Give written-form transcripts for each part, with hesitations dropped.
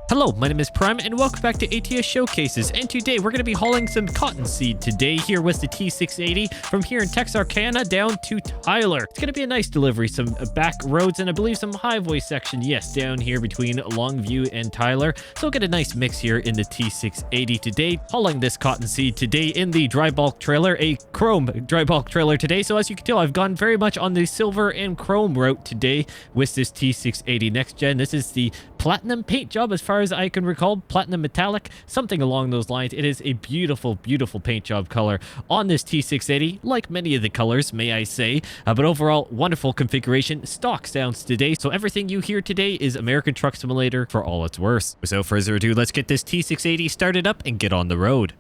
Hello, my name is Prime and welcome back to ATS Showcases, and today we're going to be hauling some cottonseed today here with the T680 from here in Texarkana down to Tyler. It's going to be a nice delivery, some back roads and I believe some highway section, yes, down here between Longview and Tyler. So we'll get a nice mix here in the T680 today, hauling this cottonseed today in the dry bulk trailer, a chrome dry bulk trailer today. So as you can tell, I've gone very much on the silver and chrome route today with this T680 Next-Gen. This is the platinum paint job as far as I can recall, platinum metallic, something along those lines. It is a beautiful, beautiful paint job color on this T680, like many of the colors, may I say. But overall, wonderful configuration, stock sounds today. So everything you hear today is American Truck Simulator for all it's worth. Without further ado, let's get this T680 started up and get on the road.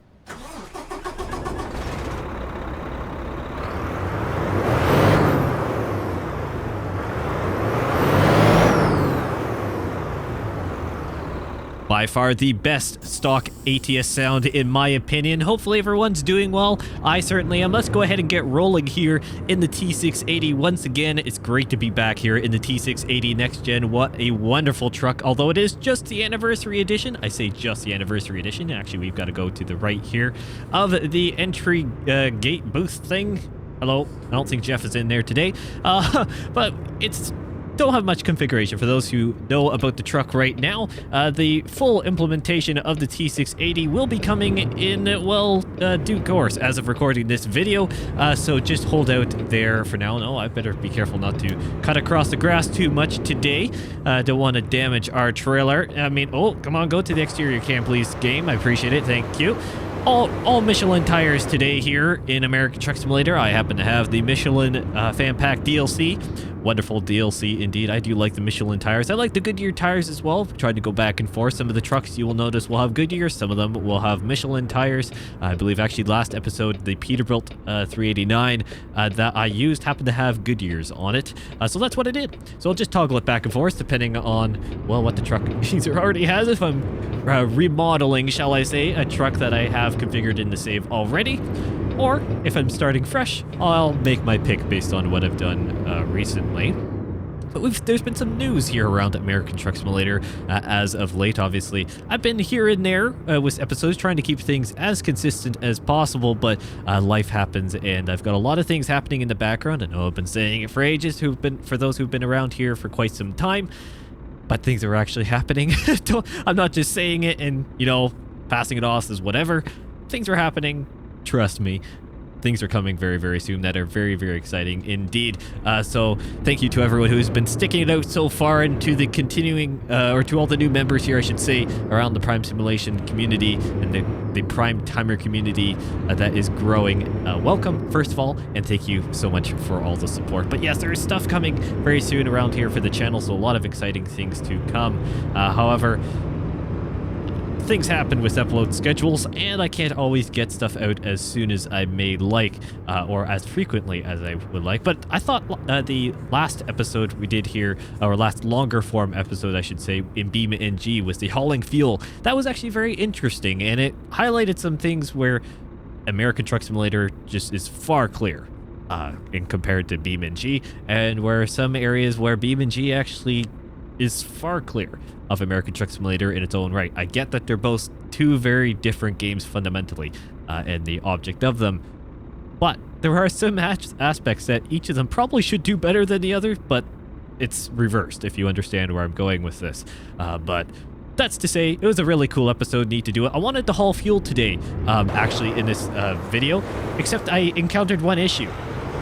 By far the best stock ATS sound in my opinion. Hopefully everyone's doing well. I certainly am. Let's go ahead and get rolling here in the T680. Once again, it's great to be back here in the T680 Next-Gen. What a wonderful truck. Although it is just the anniversary edition. I say just the anniversary edition. Actually, we've got to go to the right here of the entry gate booth thing. Hello. I don't think Jeff is in there today. But it's... don't have much configuration. For those who know about the truck right now, the full implementation of the T680 will be coming in, well, due course as of recording this video. So just hold out there for now. No, I better be careful not to cut across the grass too much today. Don't want to damage our trailer. I mean, oh, come on, go to the exterior cam, please, game. I appreciate it. Thank you. All Michelin tires today here in American Truck Simulator. I happen to have the Michelin Fan Pack DLC. Wonderful DLC indeed. I do like the Michelin tires. I like the Goodyear tires as well. I've tried to go back and forth. Some of the trucks you will notice will have Goodyear. Some of them will have Michelin tires. I believe actually last episode, the Peterbilt 389 that I used happened to have Goodyears on it. So that's what I did. So I'll just toggle it back and forth depending on, well, what the truck user already has. If I'm remodeling, shall I say, a truck that I have configured in the save already. Or if I'm starting fresh, I'll make my pick based on what I've done recently. But there's been some news here around American Truck Simulator as of late, obviously. I've been here and there with episodes trying to keep things as consistent as possible, but life happens and I've got a lot of things happening in the background. I know I've been saying it for ages, for those who've been around here for quite some time, but things are actually happening. I'm not just saying it and, you know, passing it off as whatever. Things are happening. Trust me, things are coming very, very soon that are very, very exciting indeed. So thank you to everyone who's been sticking it out so far, and to the continuing, or to all the new members here, I should say, around the Prime Simulation community and the Prime Timer community that is growing. Welcome, first of all, and thank you so much for all the support. But yes, there is stuff coming very soon around here for the channel, so a lot of exciting things to come. However, things happen with upload schedules, and I can't always get stuff out as soon as I may like, or as frequently as I would like. But I thought the last episode we did here, or last longer form episode, I should say, in Beam NG was the hauling fuel. That was actually very interesting, and it highlighted some things where American Truck Simulator just is far clear in compared to Beam NG, and where some areas where Beam NG actually is far clear of American Truck Simulator in its own right. I get that they're both two very different games fundamentally, and the object of them, but there are some aspects that each of them probably should do better than the other, but it's reversed, if you understand where I'm going with this. But that's to say, it was a really cool episode, neat to do it. I wanted to haul fuel today, actually, in this video, except I encountered one issue.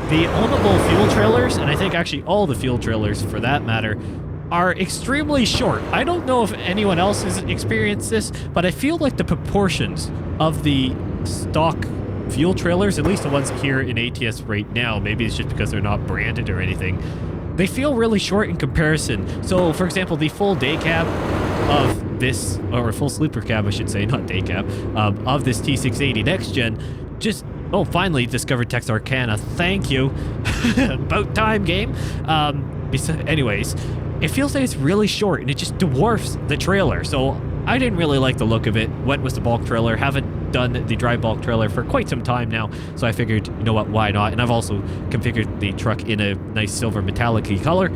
The ownable fuel trailers, and I think actually all the fuel trailers for that matter, are extremely short. I don't know if anyone else has experienced this, but I feel like the proportions of the stock fuel trailers, at least the ones here in ATS right now, maybe it's just because they're not branded or anything, they feel really short in comparison. So, for example, the full day cab of this, or full sleeper cab, I should say, not day cab, of this T680 Next-Gen, just, oh, finally discovered Texarkana. Thank you. About time, game. Anyways, it feels like it's really short and it just dwarfs the trailer. So I didn't really like the look of it. Went with the bulk trailer. Haven't done the dry bulk trailer for quite some time now. So I figured, you know what, why not? And I've also configured the truck in a nice silver metallic-y color.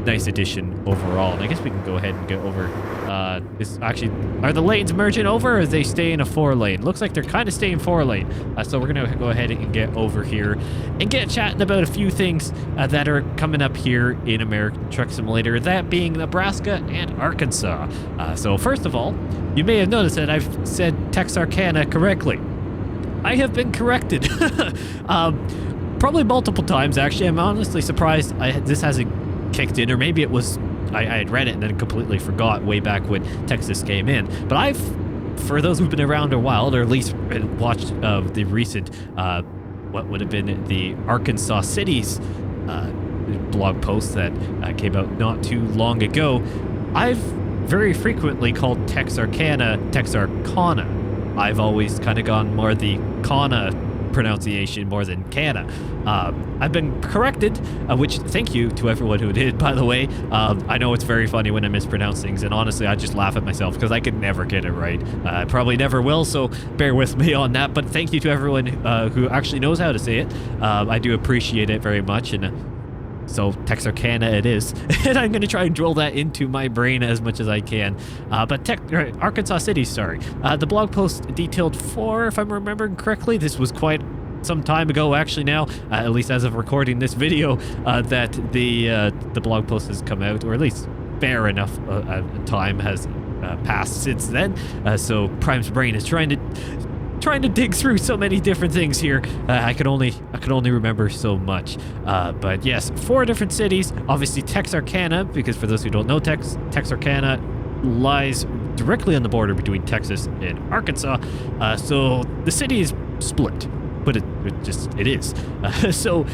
nice addition overall. And I guess we can go ahead and get over. Are the lanes merging over, or are they staying a 4-lane? Looks like they're kind of staying 4-lane. So we're gonna go ahead and get over here and get chatting about a few things that are coming up here in American Truck Simulator, that being Nebraska and Arkansas. So first of all, you may have noticed that I've said Texarkana correctly. I have been corrected. Probably multiple times, actually. I'm honestly surprised this hasn't kicked in, or maybe it was I had read it and then completely forgot way back when Texas came in. But for those who've been around a while, or at least watched the recent what would have been the Arkansas cities blog post that came out not too long ago, I've very frequently called Texarkana Texarkana. I've always kind of gone more the Kana pronunciation more than Canna. I've been corrected, which thank you to everyone who did, by the way. I know it's very funny when I mispronounce things, and honestly, I just laugh at myself because I could never get it right. I probably never will, so bear with me on that. But thank you to everyone who actually knows how to say it. I do appreciate it very much, and so Texarkana it is. And I'm going to try and drill that into my brain as much as I can. But Arkansas City, sorry. The blog post detailed if I'm remembering correctly, this was quite some time ago actually now, at least as of recording this video, that the blog post has come out, or at least fair enough time has passed since then. So Prime's brain is trying to dig through so many different things here. I could only remember so much. But yes, 4 different cities. Obviously Texarkana, because for those who don't know, Texarkana lies directly on the border between Texas and Arkansas. So the city is split, but it is. So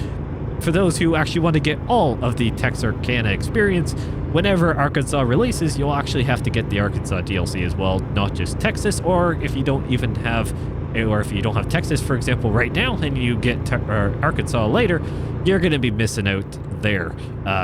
for those who actually want to get all of the Texarkana experience, whenever Arkansas releases, you'll actually have to get the Arkansas DLC as well, not just Texas. Or if you don't have Texas, for example, right now, and you get Arkansas later, you're going to be missing out there.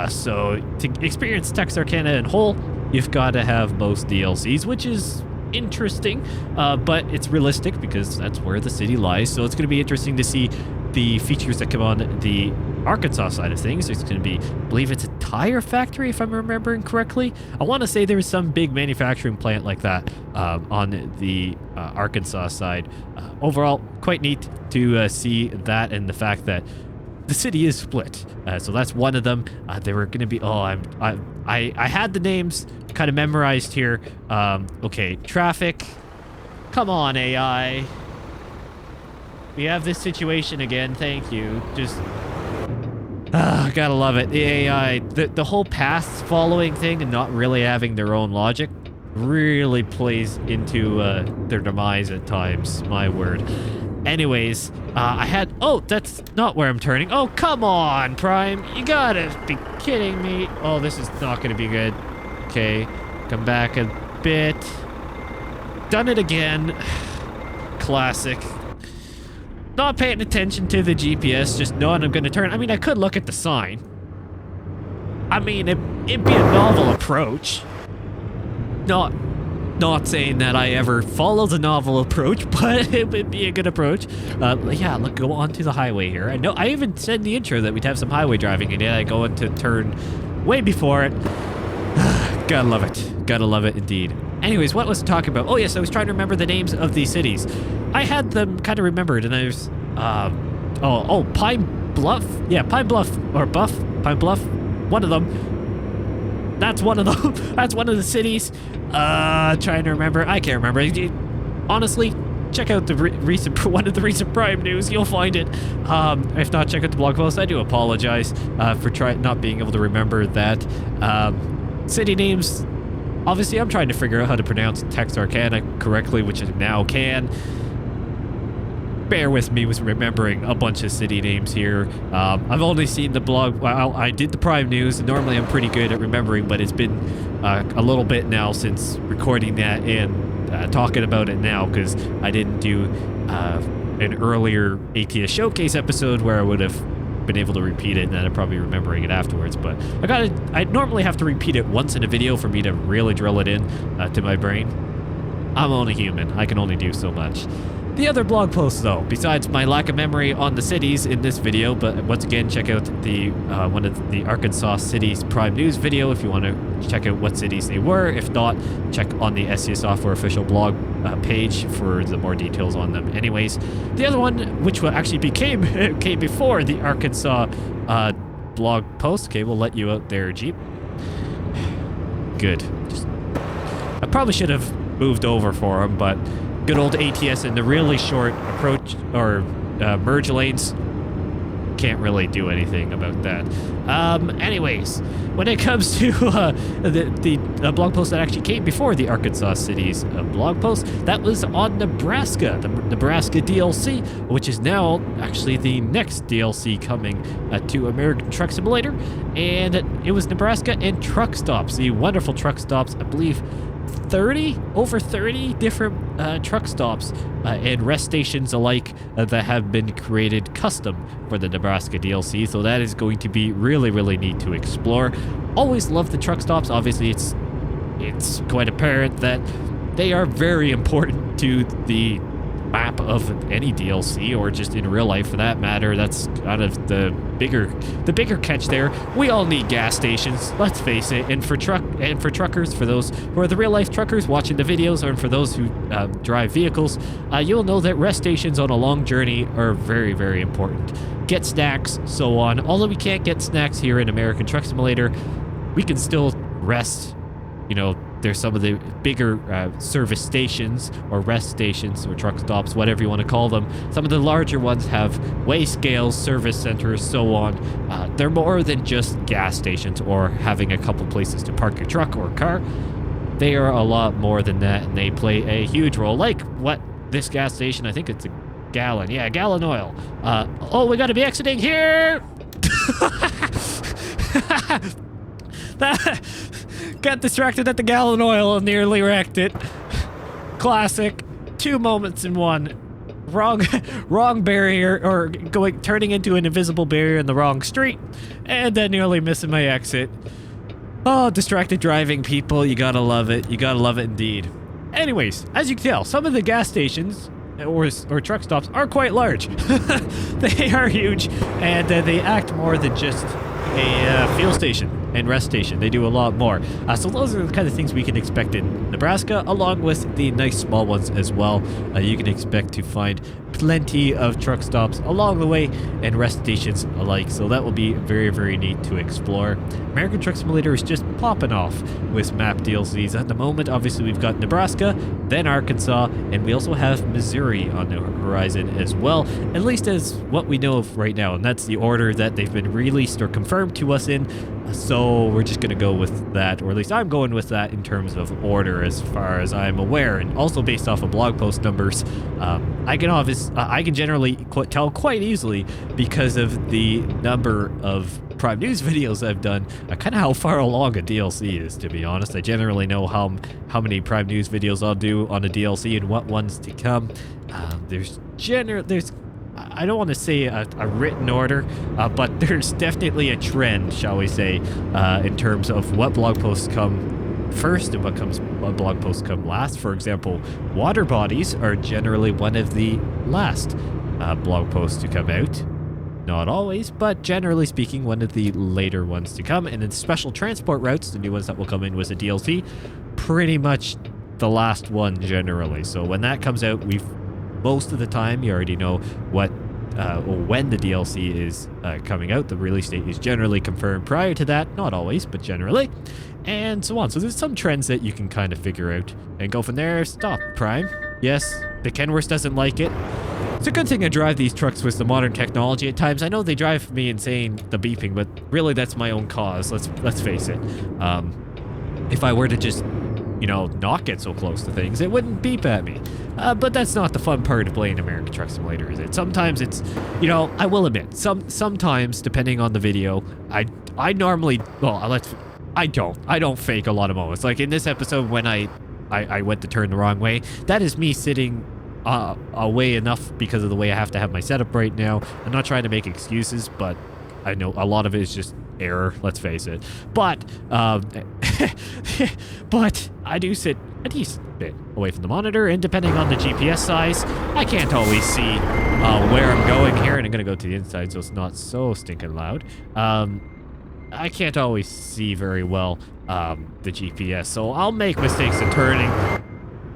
So to experience Texarkana in whole, you've got to have most DLCs, which is interesting, but it's realistic because that's where the city lies. So it's going to be interesting to see the features that come on the Arkansas side of things. It's going to be, I believe it's a tire factory, if I'm remembering correctly. I want to say there was some big manufacturing plant like that on the Arkansas side. Overall, quite neat to see that, and the fact that the city is split. So that's one of them. There were going to be, I had the names kind of memorized here. Okay, traffic. Come on, AI. We have this situation again. Thank you. Just, gotta love it. The AI, the whole path following thing and not really having their own logic really plays into their demise at times. My word. Anyways, that's not where I'm turning. Oh, come on, Prime. You gotta be kidding me. Oh, this is not gonna be good. Okay, come back a bit. Done it again. Classic. Not paying attention to the GPS, just knowing I'm gonna turn. I mean, I could look at the sign. I mean, it'd be a novel approach. Not saying that I ever follow the novel approach, but it would be a good approach. Yeah, look, go onto the highway here. I know I even said in the intro that we'd have some highway driving, and yeah, I go into turn way before it. Gotta love it. Gotta love it indeed. Anyways, what was I talking about? Oh yes, I was trying to remember the names of these cities. I had them kind of remembered, and I was, Pine Bluff? Yeah, Pine Bluff, or Pine Bluff, one of them. That's one of them. That's one of the cities. Trying to remember. I can't remember. Honestly, check out the one of the recent Prime news. You'll find it. If not, check out the blog post. I do apologize for not being able to remember that. City names. Obviously, I'm trying to figure out how to pronounce Texarkana correctly, which I now can. Bear with me with remembering a bunch of city names here. I've only seen the blog. Well, I did the Prime news. Normally, I'm pretty good at remembering, but it's been a little bit now since recording that and talking about it now, because I didn't do an earlier ATS showcase episode where I would have been able to repeat it, and then I'm probably remembering it afterwards. But I normally have to repeat it once in a video for me to really drill it in to my brain. I'm only human. I can only do so much. The other blog posts, though, besides my lack of memory on the cities in this video, but once again, check out the one of the Arkansas cities prime news video if you want to check out what cities they were. If not, check on the SCS Software official blog page for the more details on them. Anyways, the other one, which actually came before the Arkansas blog post. Okay, we'll let you out there, Jeep. Good. I probably should have moved over for him, but good old ATS in the really short approach or merge lanes can't really do anything about that. Anyways, when it comes to the blog post that actually came before the Arkansas cities blog post, that was on Nebraska, the Nebraska DLC, which is now actually the next DLC coming to American Truck Simulator, and it was Nebraska and truck stops, the wonderful truck stops, I believe over 30 different truck stops and rest stations alike that have been created custom for the Nebraska DLC. So that is going to be really, really neat to explore. Always love the truck stops. Obviously, it's quite apparent that they are very important to the map of any DLC or just in real life for that matter. That's kind of the bigger catch there. We all need gas stations, let's face it, and for truckers, for those who are the real life truckers watching the videos, or for those who drive vehicles, you'll know that rest stations on a long journey are very, very important. Get snacks, so on. Although we can't get snacks here in American Truck Simulator, we can still rest. You know, there's some of the bigger service stations or rest stations or truck stops, whatever you want to call them. Some of the larger ones have weigh scales, service centers, so on. They're more than just gas stations or having a couple places to park your truck or car. They are a lot more than that, and they play a huge role. Like what this gas station, I think it's a gallon. Yeah, gallon oil. Oh, we got to be exiting here. Got distracted at the gallon oil and nearly wrecked it. Classic. 2 moments in one. Wrong barrier, or turning into an invisible barrier in the wrong street, and then nearly missing my exit. Oh, distracted driving, people. You gotta love it. You gotta love it indeed. Anyways, as you can tell, some of the gas stations or truck stops are quite large. They are huge, and they act more than just a fuel station and rest station. They do a lot more. So those are the kind of things we can expect in Nebraska, along with the nice small ones as well. You can expect to find plenty of truck stops along the way and rest stations alike. So that will be very, very neat to explore. American Truck Simulator is just popping off with map DLCs at the moment. Obviously, we've got Nebraska, then Arkansas, and we also have Missouri on the horizon as well, at least as what we know of right now. And that's the order that they've been released or confirmed to us in. So we're just going to go with that, or at least I'm going with that in terms of order as far as I'm aware, and also based off of blog post numbers. I can generally tell quite easily because of the number of Prime News videos I've done, kind of how far along a DLC is, to be honest. I generally know how many Prime News videos I'll do on a DLC and what ones to come. There's I don't want to say a written order, but there's definitely a trend, shall we say, in terms of what blog posts come first and what blog posts come last. For example, water bodies are generally one of the last blog posts to come out. Not always, but generally speaking, one of the later ones to come. And then special transport routes, the new ones that will come in with a DLC, pretty much the last one generally. So when that comes out, most of the time, you already know when the DLC is coming out. The release date is generally confirmed prior to that. Not always, but generally. And so on. So there's some trends that you can kind of figure out and go from there. Stop, Prime. Yes, the Kenworth doesn't like it. It's a good thing I drive these trucks with the modern technology at times. I know they drive me insane, the beeping, but really that's my own cause. Let's face it. If I were to just, not get so close to things, it wouldn't beep at me. But that's not the fun part of playing American Truck Simulator, is it? Sometimes it's, I will admit, sometimes, depending on the video, I normally, I don't fake a lot of moments. Like in this episode when I went to turn the wrong way, that is me sitting away enough because of the way I have to have my setup right now. I'm not trying to make excuses, but I know a lot of it is just error, let's face it. But but I do sit a decent bit away from the monitor, and depending on the GPS size, I can't always see where I'm going here, and I'm going to go to the inside so it's not so stinking loud. I can't always see very well the GPS, so I'll make mistakes in turning.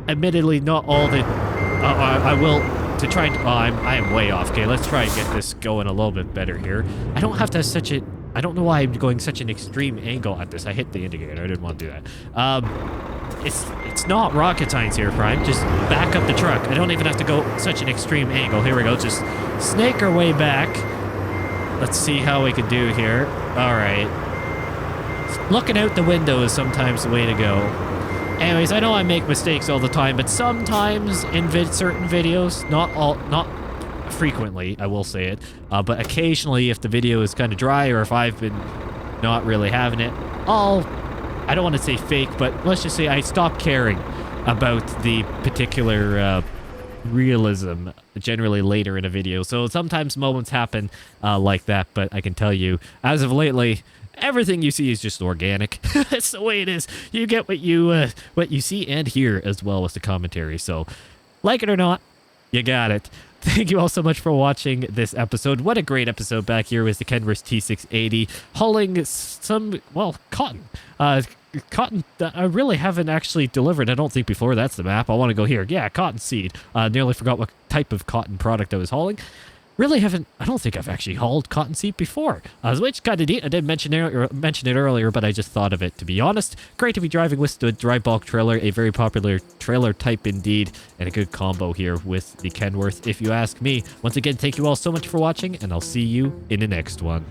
Admittedly, not all the... I will... To try... I am way off. Okay, let's try and get this going a little bit better here. I don't have to have such a... I don't know why I'm going such an extreme angle at this. I hit the indicator. I didn't want to do that. It's not rocket science here, Prime. Just back up the truck. I don't even have to go such an extreme angle. Here we go. Just snake our way back. Let's see how we can do here. All right. Looking out the window is sometimes the way to go. Anyways, I know I make mistakes all the time, but sometimes in certain videos, not frequently, I will say it, but occasionally if the video is kind of dry or if I've been not really having it, I don't want to say fake, but let's just say I stop caring about the particular realism generally later in a video. So sometimes moments happen like that, but I can tell you, as of lately, everything you see is just organic. That's the way it is. You get what you see and hear as well as the commentary. So, like it or not, you got it. Thank you all so much for watching this episode. What a great episode back here with the Kenworth T680 hauling some, well, cotton. Cotton that I really haven't actually delivered, I don't think, before. That's the map. I want to go here. Yeah, cottonseed. Nearly forgot what type of cotton product I was hauling. Really haven't, I don't think I've actually hauled cottonseed before, which kind of neat. I did mention it earlier, but I just thought of it, to be honest. Great to be driving with the dry bulk trailer, a very popular trailer type indeed, and a good combo here with the Kenworth, if you ask me. Once again, thank you all so much for watching, and I'll see you in the next one.